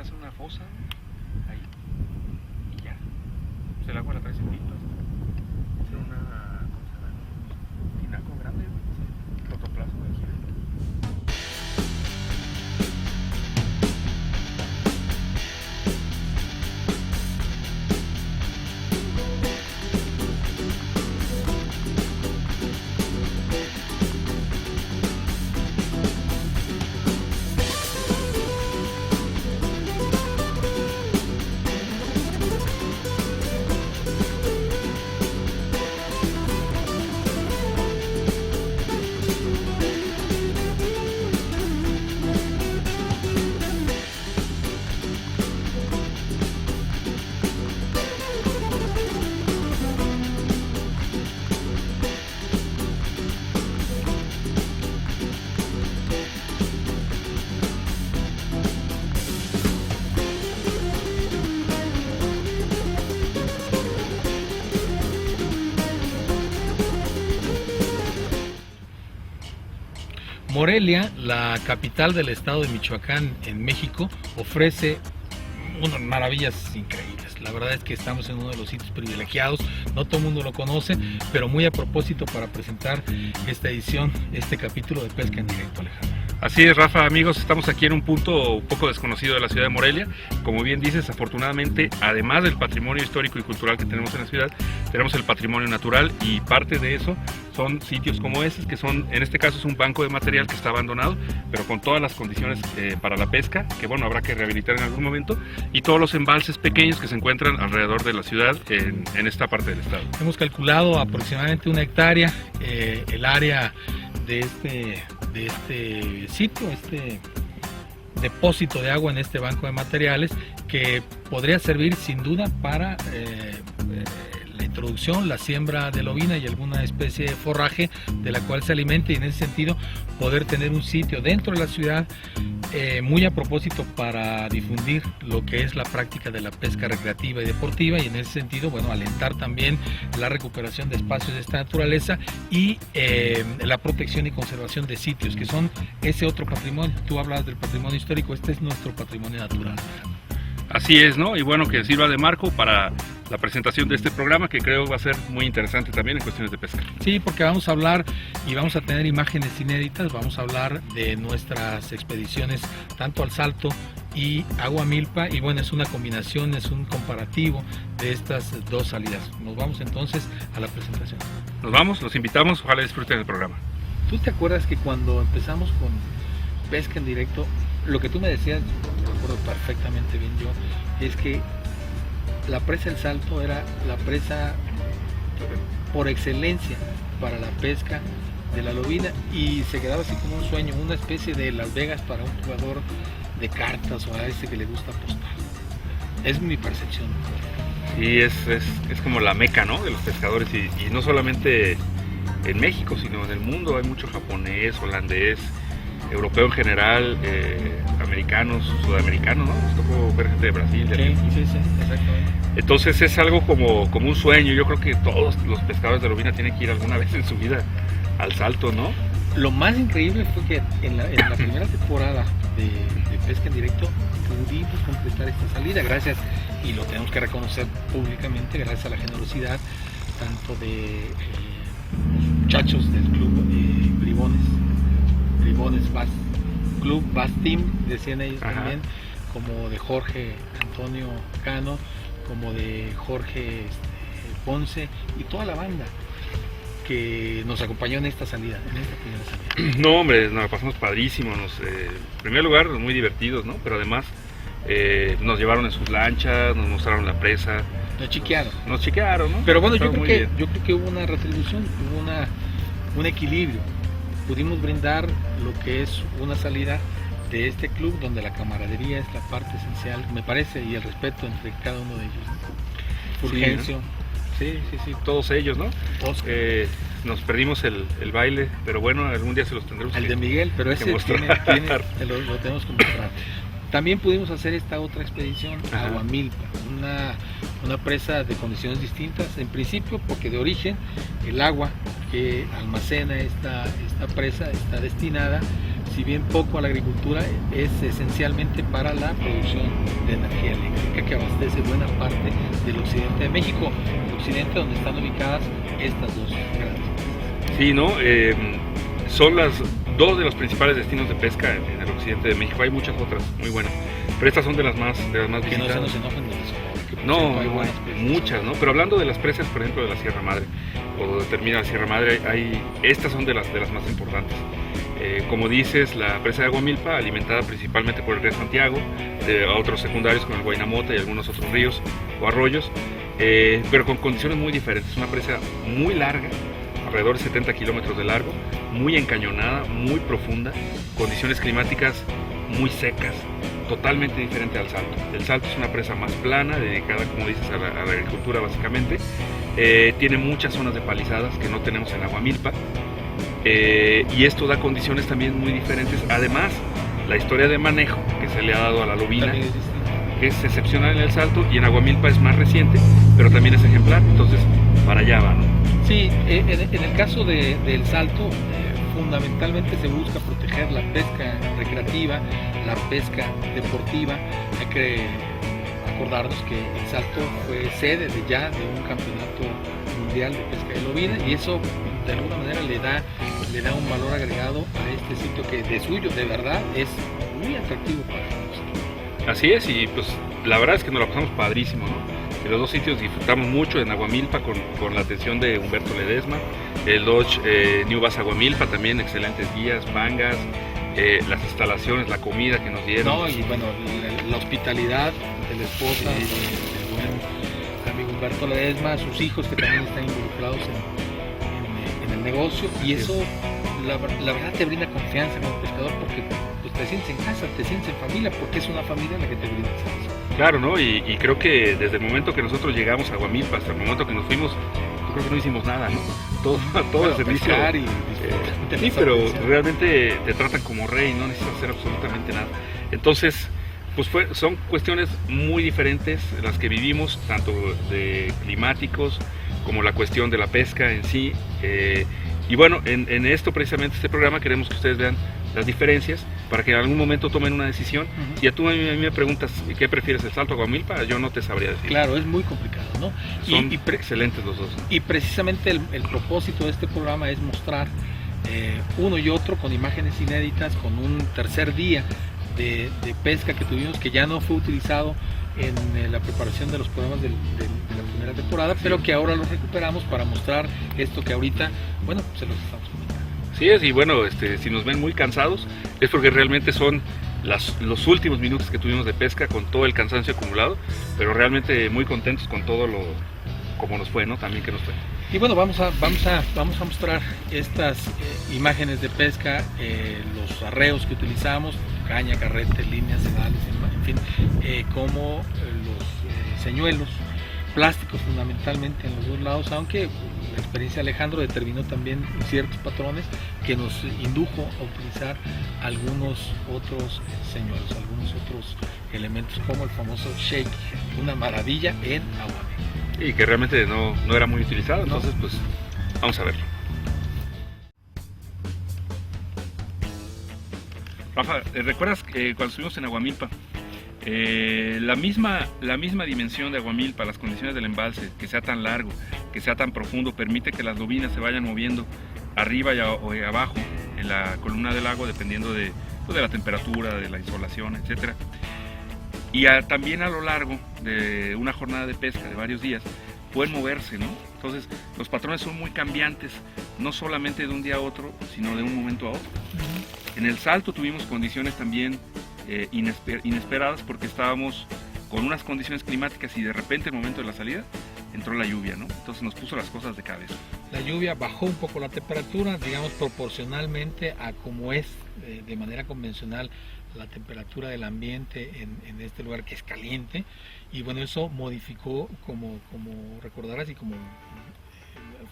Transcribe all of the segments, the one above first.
se hace una fosa ahí y ya. Pues el agua la trae en pipas. Hacer una, ¿cómo se llama? Un tinaco grande, protoplasma de giro. Morelia, la capital del estado de Michoacán en México, ofrece unas maravillas increíbles. La verdad es que estamos en uno de los sitios privilegiados, no todo el mundo lo conoce, pero muy a propósito para presentar esta edición, este capítulo de Pesca en Directo, Alejandro. Así es, Rafa, amigos, estamos aquí en un punto un poco desconocido de la ciudad de Morelia. Como bien dices, afortunadamente, además del patrimonio histórico y cultural que tenemos en la ciudad, tenemos el patrimonio natural, y parte de eso son sitios como estos, que son, en este caso es un banco de material que está abandonado, pero con todas las condiciones para la pesca, que bueno, habrá que rehabilitar en algún momento, y todos los embalses pequeños que se encuentran alrededor de la ciudad en esta parte del estado. Hemos calculado aproximadamente 1 hectárea, el área de este sitio, este depósito de agua en este banco de materiales, que podría servir sin duda para la introducción, la siembra de lobina y alguna especie de forraje de la cual se alimente, y en ese sentido poder tener un sitio dentro de la ciudad muy a propósito para difundir lo que es la práctica de la pesca recreativa y deportiva, y en ese sentido, bueno, alentar también la recuperación de espacios de esta naturaleza y la protección y conservación de sitios, que son ese otro patrimonio. Tú hablas del patrimonio histórico, este es nuestro patrimonio natural. Así es, ¿no? Y bueno, que sirva de marco para la presentación de este programa, que creo va a ser muy interesante también en cuestiones de pesca. Sí, porque vamos a hablar y vamos a tener imágenes inéditas, vamos a hablar de nuestras expediciones tanto al Salto y Agua Milpa, y bueno, es una combinación, es un comparativo de estas dos salidas. Nos vamos entonces a la presentación. Nos vamos, los invitamos, ojalá disfruten el programa. ¿Tú te acuerdas que cuando empezamos con Pesca en Directo, lo que tú me decías, lo recuerdo perfectamente bien yo, es que la presa El Salto era la presa por excelencia para la pesca de la lobina, y se quedaba así como un sueño, una especie de Las Vegas para un jugador de cartas o a ese que le gusta apostar. Es mi percepción. Y es como la meca, ¿no?, de los pescadores, y no solamente en México, sino en el mundo. Hay mucho japonés, holandés, europeo en general, americanos, sudamericanos, ¿no? Nos tocó ver gente de Brasil, de Argentina. Sí, exactamente. Entonces es algo como un sueño. Yo creo que todos los pescadores de lobina tienen que ir alguna vez en su vida al Salto, ¿no? Lo más increíble fue que en la primera temporada de Pesca en Directo pudimos completar esta salida, gracias, y lo tenemos que reconocer públicamente, gracias a la generosidad tanto de los muchachos del club Bribones Bass Club, Bass Team, decían ellos. Ajá. También, como de Jorge Antonio Cano, como de Jorge Ponce y toda la banda que nos acompañó en esta salida, en esta primera salida. No, hombre, nos la pasamos padrísimo. En primer lugar, muy divertidos, ¿no? Pero además nos llevaron en sus lanchas, nos mostraron la presa. Nos chiquearon, ¿no? Pero bueno, yo creo que hubo una retribución, hubo un equilibrio. Pudimos brindar lo que es una salida de este club, donde la camaradería es la parte esencial, me parece, y el respeto entre cada uno de ellos, ¿no? Fulgencio. Sí, ¿no? Sí, todos ellos, ¿no? Nos perdimos el baile, pero bueno, algún día se los tendremos el de Miguel, pero ese lo tenemos que mostrar. También pudimos hacer esta otra expedición, Agua Milpa, una presa de condiciones distintas, en principio porque de origen el agua que almacena esta presa está destinada si bien poco a la agricultura, es esencialmente para la producción de energía eléctrica que abastece buena parte del occidente de México, el occidente donde están ubicadas estas dos grandes empresas. Sí, ¿no? Son dos de los principales destinos de pesca en el occidente de México. Hay muchas otras muy buenas, pero estas son de las más visitadas. Que no se nos enojen de eso. No, hay muchas, ¿no? Pero hablando de las presas, por ejemplo, de la Sierra Madre, o donde termina la Sierra Madre, estas son de las más importantes. Como dices, la presa de Aguamilpa, alimentada principalmente por el río Santiago, de otros secundarios como el Guaynamota y algunos otros ríos o arroyos, pero con condiciones muy diferentes. Una presa muy larga, alrededor de 70 kilómetros de largo, muy encañonada, muy profunda, condiciones climáticas muy secas, totalmente diferente al Salto. El Salto es una presa más plana, dedicada, como dices, a la agricultura básicamente. Tiene muchas zonas de palizadas que no tenemos en Aguamilpa, y esto da condiciones también muy diferentes. Además, la historia de manejo que se le ha dado a la lobina es excepcional en el Salto, y en Aguamilpa es más reciente, pero también es ejemplar. Entonces, para allá va, ¿no? Sí, en el caso del Salto, fundamentalmente se busca proteger la pesca recreativa, la pesca deportiva. Hay que acordarnos que el Salto fue sede de un campeonato mundial de pesca de lobina, y eso de alguna manera le da un valor agregado a este sitio que de suyo, de verdad, es muy atractivo para nosotros. Así es, y pues la verdad es que nos la pasamos padrísimo, ¿no? En los dos sitios disfrutamos mucho, en Aguamilpa con la atención de Humberto Ledesma, el Dodge New Bass Aguamilpa, también excelentes guías, pangas, las instalaciones, la comida que nos dieron. No, y bueno, la hospitalidad de la esposa, del buen amigo Humberto Ledesma, sus hijos que también están involucrados en el negocio, y eso la verdad te brinda confianza como pescador, porque pues, te sientes en casa, te sientes en familia, porque es una familia la que te brinda eso. Claro, ¿no? Y creo que desde el momento que nosotros llegamos a Aguamilpa hasta el momento que nos fuimos, yo creo que no hicimos nada, ¿no? Todo el servicio. Sí, pero realmente te tratan como rey, no necesitas hacer absolutamente nada. Entonces, pues son cuestiones muy diferentes las que vivimos, tanto de climáticos como la cuestión de la pesca en sí. Y bueno, en esto precisamente, este programa, queremos que ustedes vean las diferencias para que en algún momento tomen una decisión. Y tú a mí me preguntas, ¿qué prefieres, el Salto o Aguamilpa? Yo no te sabría decir. Claro, es muy complicado, ¿no? Son excelentes los dos, ¿no? Y precisamente el propósito de este programa es mostrar uno y otro con imágenes inéditas, con un tercer día de pesca que tuvimos, que ya no fue utilizado en la preparación de los programas de la primera temporada, pero que ahora los recuperamos para mostrar esto que ahorita, bueno, se los estamos comentando. Sí es, y bueno, si nos ven muy cansados, es porque realmente son los últimos minutos que tuvimos de pesca con todo el cansancio acumulado, pero realmente muy contentos con todo como nos fue, ¿no? También que nos fue. Y bueno, vamos a mostrar estas imágenes de pesca, los arreos que utilizamos, caña, carrete, líneas, sedales, en fin, como los señuelos, plásticos fundamentalmente en los dos lados, aunque la experiencia de Alejandro determinó también ciertos patrones que nos indujo a utilizar algunos otros señuelos, algunos otros elementos como el famoso shake, una maravilla en agua. Y que realmente no era muy utilizado, entonces pues vamos a verlo. Rafa, ¿recuerdas cuando estuvimos en Aguamilpa? La misma dimensión de Aguamilpa, las condiciones del embalse, que sea tan largo, que sea tan profundo, permite que las lobinas se vayan moviendo arriba o abajo en la columna del lago, dependiendo de la temperatura, de la insolación, etc. Y también a lo largo de una jornada de pesca de varios días pueden moverse, ¿no? Entonces los patrones son muy cambiantes, no solamente de un día a otro, sino de un momento a otro. En el Salto tuvimos condiciones también inesperadas, porque estábamos con unas condiciones climáticas y de repente el momento de la salida entró la lluvia, ¿no? Entonces nos puso las cosas de cabeza. La lluvia bajó un poco la temperatura, digamos proporcionalmente a como es de manera convencional la temperatura del ambiente en este lugar que es caliente, y bueno, eso modificó, como recordarás y como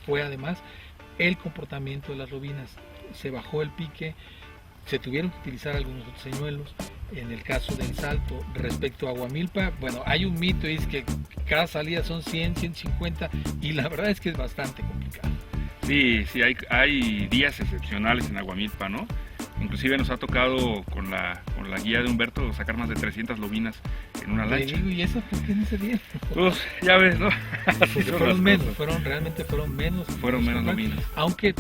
fue además, el comportamiento de las lobinas. Se bajó el pique, se tuvieron que utilizar algunos otros señuelos, En el caso del Salto, respecto a Aguamilpa, bueno, hay un mito, y es que cada salida son 100, 150, y la verdad es que es bastante complicado. Sí, hay días excepcionales en Aguamilpa, ¿no? Inclusive nos ha tocado con la guía de Humberto sacar más de 300 lobinas en una lancha. Digo, ¿y eso por qué no se dieron? Pues ya ves, ¿no? Fueron menos, realmente fueron menos. Fueron menos lobinas. Aunque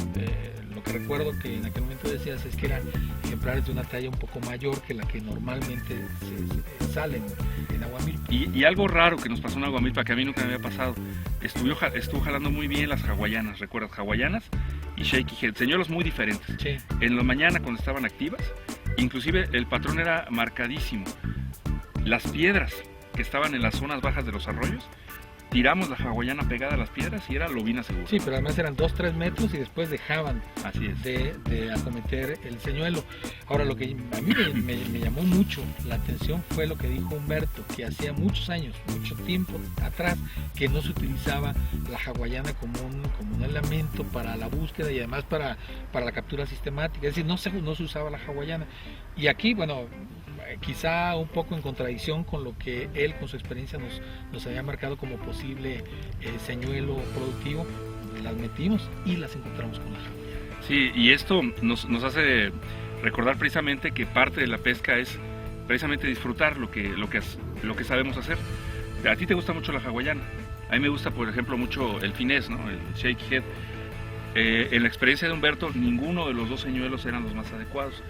lo que recuerdo que en aquel momento decías es que eran ejemplares de una talla un poco mayor que la que normalmente salen en Aguamilpa. Y algo raro que nos pasó en Aguamilpa, que a mí nunca me había pasado, estuvo jalando muy bien las hawaianas, ¿recuerdas? Hawaianas y shaky head, señuelos muy diferentes. Sí. En la mañana cuando estaban activas, inclusive el patrón era marcadísimo. Las piedras que estaban en las zonas bajas de los arroyos, tiramos la hawaiana pegada a las piedras y era lobina segura. Sí, pero además eran 2-3 metros y después dejaban Así es. de acometer el señuelo. Ahora, lo que a mí me llamó mucho la atención fue lo que dijo Humberto, que hacía muchos años, mucho tiempo atrás, que no se utilizaba la hawaiana como un elemento para la búsqueda y además para la captura sistemática. Es decir, no se usaba la hawaiana. Y aquí, bueno, quizá un poco en contradicción con lo que él con su experiencia nos había marcado como posible señuelo productivo, las metimos y las encontramos con la hawaiana. Sí, y esto nos hace recordar precisamente que parte de la pesca es precisamente disfrutar lo que sabemos hacer. A ti te gusta mucho la hawaiana, a mí me gusta, por ejemplo, mucho el finés, ¿no? El shaky head. En la experiencia de Humberto, ninguno de los dos señuelos eran los más adecuados.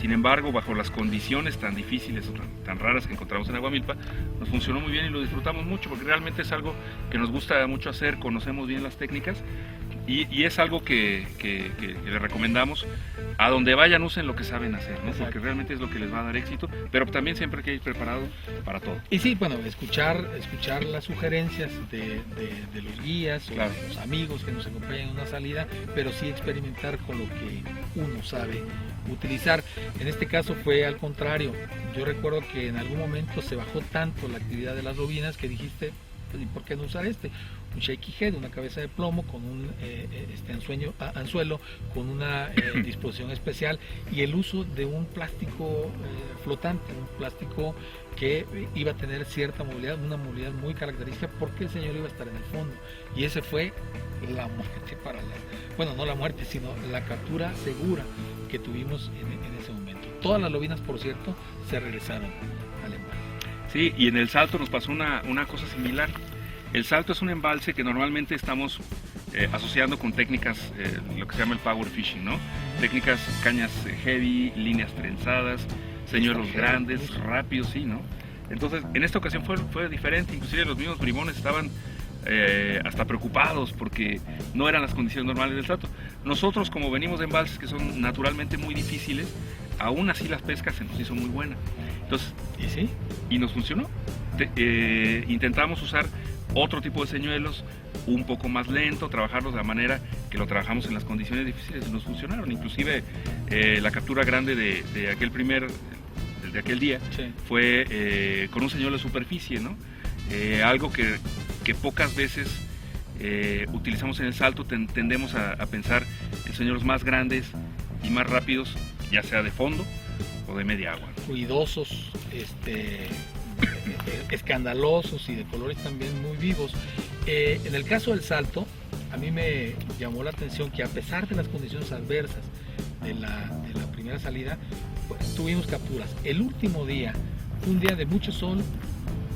Sin embargo, bajo las condiciones tan difíciles, tan raras que encontramos en Aguamilpa, nos funcionó muy bien y lo disfrutamos mucho, porque realmente es algo que nos gusta mucho hacer, conocemos bien las técnicas y es algo que le recomendamos. A donde vayan, usen lo que saben hacer, ¿no? Porque realmente es lo que les va a dar éxito, pero también siempre hay que ir preparado para todo. Y sí, bueno, escuchar las sugerencias de los guías o Claro. de los amigos que nos acompañan en una salida, pero sí experimentar con lo que uno sabe utilizar. En este caso fue al contrario. Yo recuerdo que en algún momento se bajó tanto la actividad de las lobinas que dijiste, ¿y por qué no usar un shaky head, una cabeza de plomo con un anzuelo con una disposición especial y el uso de un plástico flotante, un plástico que iba a tener cierta movilidad, una movilidad muy característica porque el señor iba a estar en el fondo, y ese fue la muerte bueno, no la muerte, sino la captura segura que tuvimos en ese momento. Todas las lobinas, por cierto, se regresaron al embalse. Sí, y en el Salto nos pasó una cosa similar. El Salto es un embalse que normalmente estamos asociando con técnicas, lo que se llama el power fishing, ¿no? Técnicas, cañas heavy, líneas trenzadas, señuelos grandes, rápidos, sí, ¿no? Entonces, en esta ocasión fue diferente, inclusive los mismos bribones estaban hasta preocupados porque no eran las condiciones normales del Salto. Nosotros, como venimos de embalses que son naturalmente muy difíciles, aún así la pesca se nos hizo muy buena. Entonces, ¿y sí? Y nos funcionó. Intentamos usar otro tipo de señuelos, un poco más lento, trabajarlos de la manera que lo trabajamos en las condiciones difíciles y nos funcionaron. Inclusive la captura grande de aquel día, Sí. fue con un señuelo de superficie, ¿no? Algo que pocas veces utilizamos en el Salto. Tendemos a pensar en señuelos más grandes y más rápidos, ya sea de fondo o de media agua. Ruidosos, escandalosos y de colores también muy vivos. En el caso del Salto, a mí me llamó la atención que a pesar de las condiciones adversas de la primera salida, pues, tuvimos capturas. El último día fue un día de mucho sol,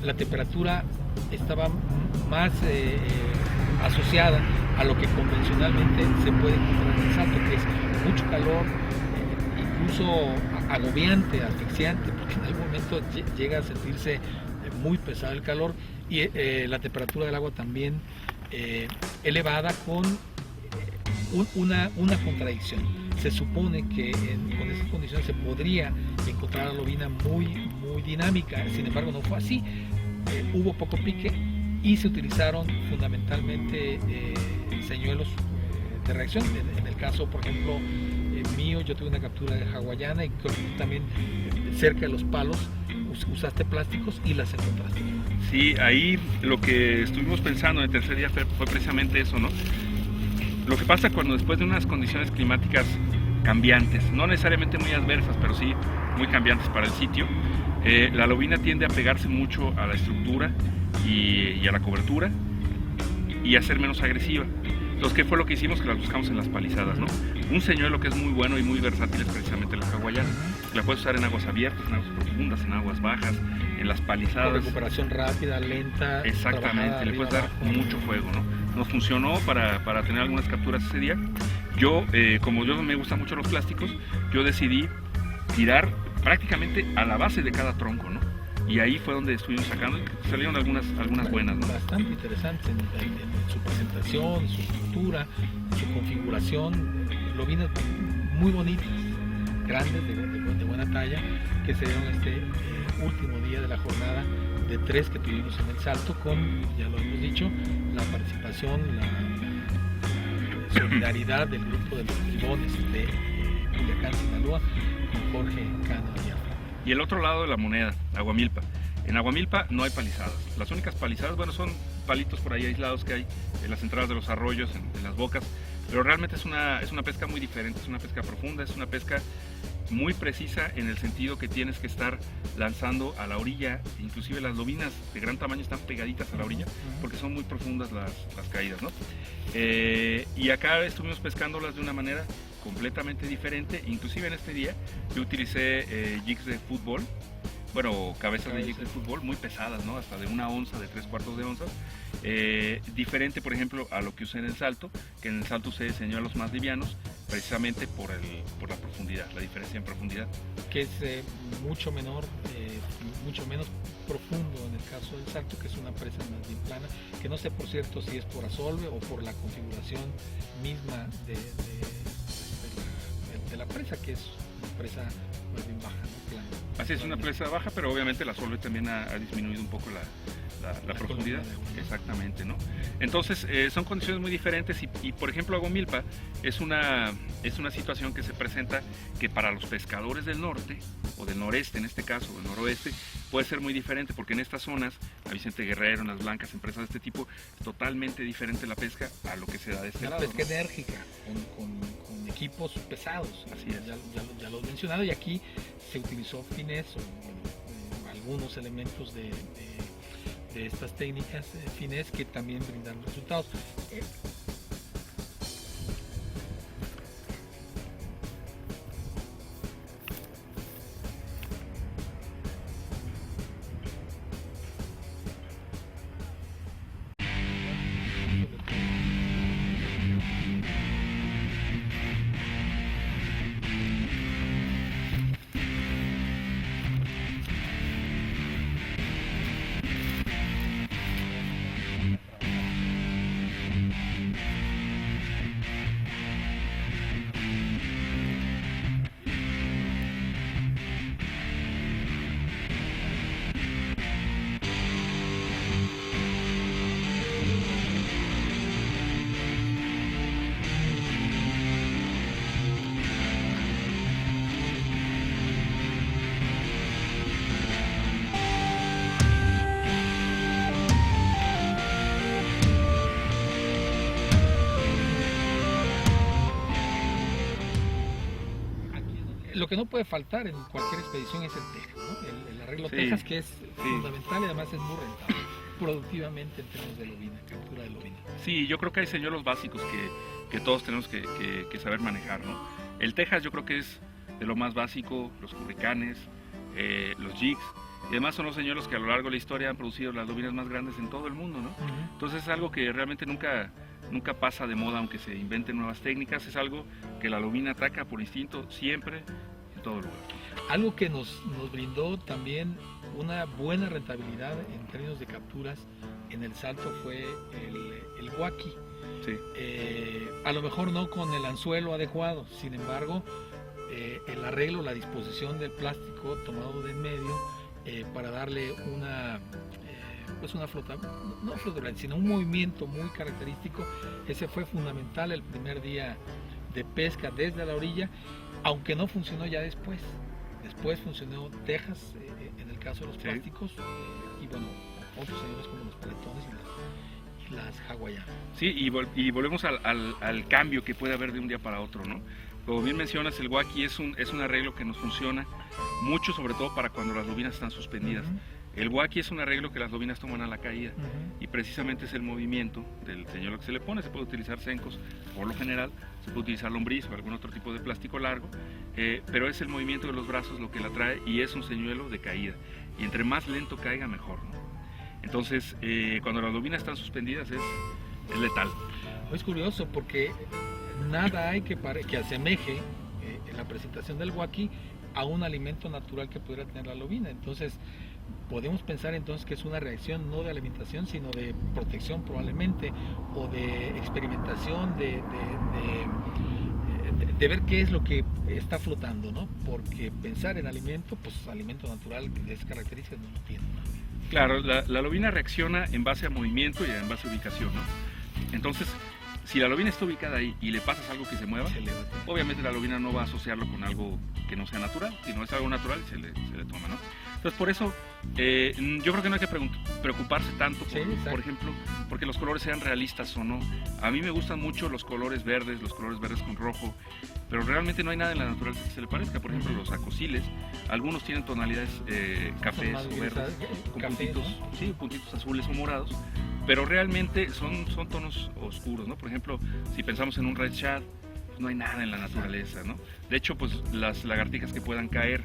la temperatura estaba más asociada a lo que convencionalmente se puede encontrar en el Salto, que es mucho calor, incluso agobiante, asfixiante, porque en algún momento llega a sentirse muy pesado el calor, y la temperatura del agua también elevada, con una contradicción. Se supone que con esas condiciones se podría encontrar la lobina muy dinámica, sin embargo no fue así. Hubo poco pique y se utilizaron fundamentalmente señuelos de reacción. En el caso, por ejemplo, mío, yo tuve una captura de hawaiana y creo que tú también cerca de los palos usaste plásticos y las encontraste. Sí, ahí lo que estuvimos pensando en el tercer día fue precisamente eso, ¿no? Lo que pasa cuando después de unas condiciones climáticas cambiantes, no necesariamente muy adversas, pero sí muy cambiantes para el sitio. La lobina tiende a pegarse mucho a la estructura y a la cobertura y a ser menos agresiva. Entonces, ¿qué fue lo que hicimos? Que las buscamos en las palizadas, ¿no? Un señuelo que es muy bueno y muy versátil es precisamente la hawaiana. La puedes usar en aguas abiertas, en aguas profundas, en aguas bajas, en las palizadas. Con recuperación rápida, lenta. Exactamente, le puedes dar mucho fuego, ¿no? Nos funcionó para tener algunas capturas ese día. Yo, como yo me gustan mucho los plásticos, yo decidí tirar prácticamente a la base de cada tronco, ¿no? Y ahí fue donde estuvimos sacando, salieron algunas buenas, ¿no? Bastante interesante en su presentación, su estructura, su configuración, lobinas muy bonitas, grandes, de buena talla, que se dieron este último día de la jornada de 3 que tuvimos en el Salto, con, ya lo hemos dicho, la participación, la solidaridad del grupo de los bribones de Culiacán, Sinaloa, con Jorge Cano y Afra. Y el otro lado de la moneda, Aguamilpa. En Aguamilpa no hay palizadas. Las únicas palizadas, bueno, son palitos por ahí aislados que hay en las entradas de los arroyos, en las bocas, pero realmente es una pesca muy diferente, es una pesca profunda, es una pesca muy precisa en el sentido que tienes que estar lanzando a la orilla, inclusive las lobinas de gran tamaño están pegaditas a la orilla porque son muy profundas las caídas, ¿no? Y acá estuvimos pescándolas de una manera completamente diferente, inclusive en este día yo utilicé jigs de fútbol, bueno, cabezas de jigs de fútbol muy pesadas, ¿no? Hasta de 1 onza, de 3/4 de onza. Diferente, por ejemplo, a lo que usé en el Salto, que en el Salto se diseñó a los más livianos, precisamente por la profundidad, la diferencia en profundidad. Que es mucho menos profundo en el caso del Salto, que es una presa más bien plana, que no sé, por cierto, si es por asolve o por la configuración misma de la presa, que es una presa más bien baja, ¿no? Plana. Así es, una presa baja, pero obviamente la asolve también ha disminuido un poco la profundidad. Exactamente, ¿no? Entonces son condiciones muy diferentes y por ejemplo Aguamilpa es una situación que se presenta que para los pescadores del norte o del noreste en este caso, o del noroeste, puede ser muy diferente porque en estas zonas, la Vicente Guerrero, en las Blancas, empresas de este tipo, es totalmente diferente la pesca a lo que se da de este lado. Pesca enérgica, con equipos pesados, así es. Ya lo he mencionado, y aquí se utilizó finés o algunos elementos de estas técnicas finés que también brindan resultados. Lo que no puede faltar en cualquier expedición es el tejas, ¿no? El arreglo tejas, que es fundamental y además es muy rentable productivamente en términos de lobina, captura de lobina. Sí, yo creo que hay señuelos básicos que todos tenemos que saber manejar, ¿no? El tejas yo creo que es de lo más básico, los curricanes, los jigs, y además son los señuelos que a lo largo de la historia han producido las lobinas más grandes en todo el mundo, ¿no? Entonces es algo que realmente nunca pasa de moda, aunque se inventen nuevas técnicas, es algo que la lobina ataca por instinto siempre, en todo lugar. Algo que nos brindó también una buena rentabilidad en términos de capturas en el Salto fue el huaki. Sí. A lo mejor no con el anzuelo adecuado, sin embargo, el arreglo, la disposición del plástico tomado de en medio para darle una flota, no flotabilidad, sino un movimiento muy característico. Ese fue fundamental el primer día de pesca desde la orilla, aunque no funcionó ya después. Después funcionó tejas, en el caso de los plásticos, y bueno, otros señores como los paletones y las hawaianas. Sí, y volvemos al cambio que puede haber de un día para otro, ¿no? Como bien mencionas, el guaqui es un arreglo que nos funciona mucho, sobre todo para cuando las lobinas están suspendidas. El guaqui es un arreglo que las lobinas toman a la caída y precisamente es el movimiento del señuelo que se le pone. Se puede utilizar cencos, por lo general, se puede utilizar lombriz o algún otro tipo de plástico largo, pero es el movimiento de los brazos lo que la trae y es un señuelo de caída. Y entre más lento caiga, mejor, ¿no? Entonces, cuando las lobinas están suspendidas es letal. Es curioso porque nada hay que asemeje en la presentación del guaqui a un alimento natural que pudiera tener la lobina. Entonces, podemos pensar entonces que es una reacción no de alimentación, sino de protección probablemente, o de experimentación, de ver qué es lo que está flotando, ¿no? Porque pensar en alimento, pues alimento natural de esas características no lo tiene, ¿no? Claro, la lobina reacciona en base a movimiento y en base a ubicación, ¿no? Entonces, si la lobina está ubicada ahí y le pasas algo que se mueva, obviamente la lobina no va a asociarlo con algo que no sea natural, si no es algo natural se le toma, ¿no? Entonces por eso yo creo que no hay que preocuparse tanto por ejemplo, porque los colores sean realistas o no. A mí me gustan mucho los colores verdes con rojo, pero realmente no hay nada en la naturaleza que se le parezca. Por ejemplo, los acosiles, algunos tienen tonalidades cafés o verdes, con puntitos, ¿no? Sí, puntitos azules o morados, pero realmente son tonos oscuros, ¿no? Por ejemplo, si pensamos en un red shad, pues no hay nada en la naturaleza, ¿no? De hecho, pues las lagartijas que puedan caer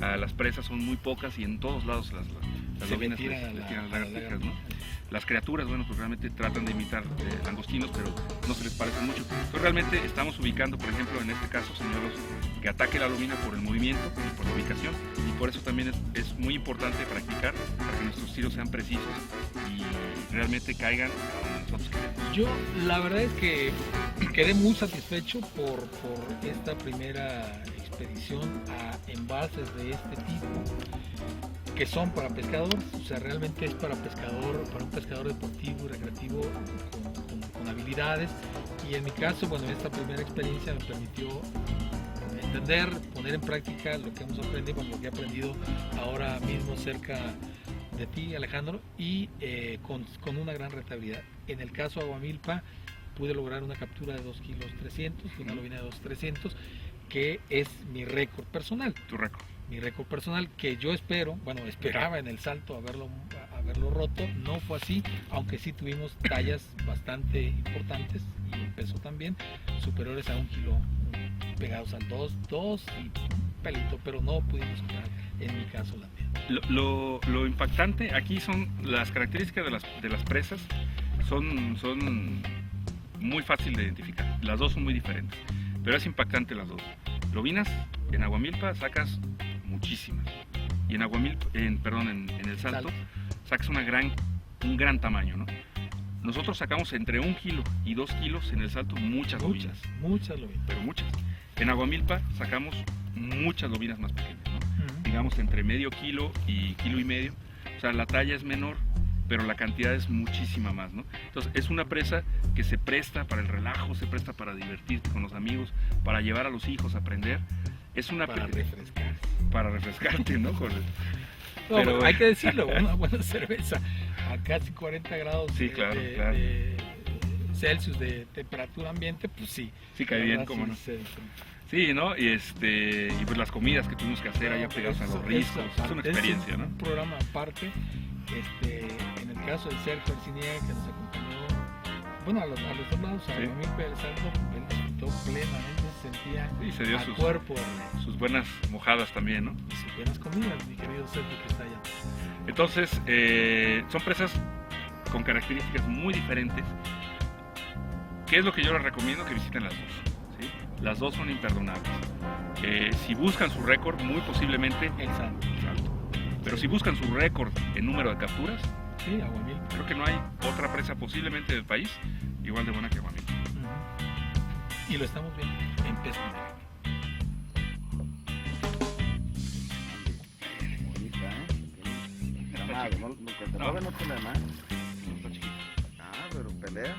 a las presas son muy pocas y en todos lados las lobinas les tiran lagartijas, ¿no? Las criaturas, bueno, pues realmente tratan de imitar langostinos, pero no se les parecen mucho. Entonces realmente estamos ubicando, por ejemplo, en este caso, señuelos que ataque la lobina por el movimiento y por la ubicación, y por eso también es muy importante practicar para que nuestros tiros sean precisos y realmente caigan a donde nosotros queremos. Yo la verdad es que quedé muy satisfecho por esta primera expedición a embalses de este tipo, que son para pescadores, o sea, realmente es para un pescador deportivo y recreativo con habilidades. Y en mi caso, bueno, esta primera experiencia me permitió entender, poner en práctica lo que hemos aprendido, bueno, lo que he aprendido ahora mismo cerca de ti, Alejandro, y con una gran rentabilidad. En el caso de Aguamilpa pude lograr una captura de 2,3 kilos, una lobina de 2,300, que es mi récord personal. Tu récord. Mi récord personal, que yo esperaba en el salto haberlo roto. No fue así, aunque sí tuvimos tallas bastante importantes, y el peso también, superiores a 1 kilo, pegados al 2 y pelito, pero no pudimos quedar, en mi caso, la mía. Lo impactante aquí son las características de las presas, son muy fácil de identificar. Las dos son muy diferentes, pero es impactante las dos. Lobinas en Aguamilpa sacas muchísimas, y en el Salto sacas un gran tamaño, ¿no? Nosotros sacamos entre 1 kilo y 2 kilos en el Salto, muchas lobinas, pero muchas. En Aguamilpa sacamos muchas lobinas más pequeñas, ¿no? Digamos entre medio kilo y kilo y medio, o sea, la talla es menor, pero la cantidad es muchísima más, ¿no? Entonces es una presa que se presta para el relajo, se presta para divertirte con los amigos, para llevar a los hijos a aprender. Es una para refrescarte, ¿no? Pero hay que decirlo, una buena cerveza a casi 40 grados de Celsius de temperatura ambiente, pues sí. Sí, cae bien, cómo no. Sí, ¿no? Y pues las comidas que tuvimos que hacer allá pegados a los riscos, es una experiencia, ¿no? Un programa aparte. En el caso de Sergio Arciniega, que nos acompañó, bueno, a los dos lados, a Aguamilpa y al Salto, él disfrutó plenamente, se sentía al cuerpo. Sus buenas mojadas también, ¿no? Y sus buenas comidas, mi querido Sergio, que está allá. Entonces, son presas con características muy diferentes. ¿Qué es lo que yo les recomiendo? Que visiten las dos, ¿sí? Las dos son imperdonables. Si buscan su récord, muy posiblemente el Salto. Pero si buscan su récord en número de capturas, sí, Aguamilpa. Creo que no hay otra presa posiblemente del país igual de buena que Aguamilpa. Y lo estamos viendo en Pesca. Bonita, nunca te mueve, no tiene más. Pero pelea.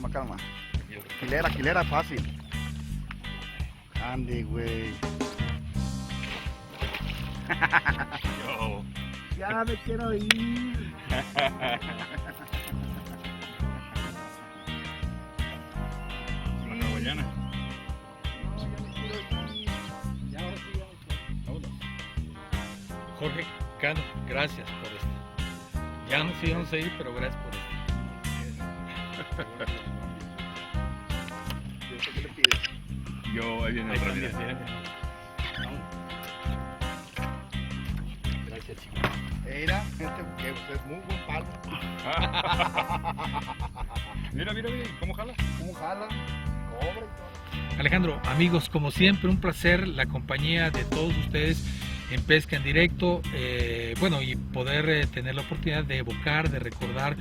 calma. Quilera, fácil. Andy, güey. Yo. Ya me quiero ir. Una hawaiana. No, ya me quiero ir. Ya ahora sí, ya me quiero. Vámonos. Jorge Cano, gracias por esto. Ya nos íbamos a ir, pero gracias por esto. ¿Qué le pides? Yo, ahí viene Ahí otra está, vida. mira. Gracias, chicos. Mira, que usted es muy buen palo. Mira, ¿cómo jala? ¿Cómo jala? Cobre y todo. Alejandro, amigos, como siempre, un placer la compañía de todos ustedes en Pesca en Directo, y poder tener la oportunidad de evocar, de recordar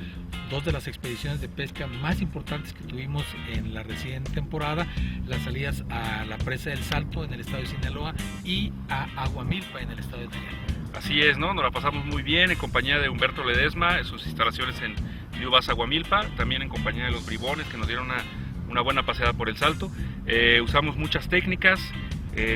dos de las expediciones de pesca más importantes que tuvimos en la reciente temporada, las salidas a la presa del Salto en el estado de Sinaloa y a Aguamilpa en el estado de Nayarit. Así es, ¿no? Nos la pasamos muy bien en compañía de Humberto Ledesma, en sus instalaciones en New Aguamilpa, también en compañía de los bribones que nos dieron una buena paseada por el Salto. Usamos muchas técnicas,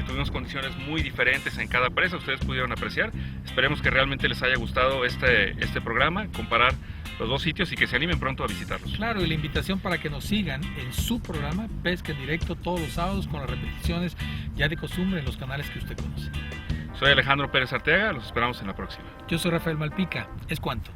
tuvimos condiciones muy diferentes en cada presa, ustedes pudieron apreciar. Esperemos que realmente les haya gustado este programa, comparar los dos sitios y que se animen pronto a visitarlos. Claro, y la invitación para que nos sigan en su programa Pesca en Directo todos los sábados con las repeticiones ya de costumbre en los canales que usted conoce. Soy Alejandro Pérez Arteaga, los esperamos en la próxima. Yo soy Rafael Malpica, es cuanto.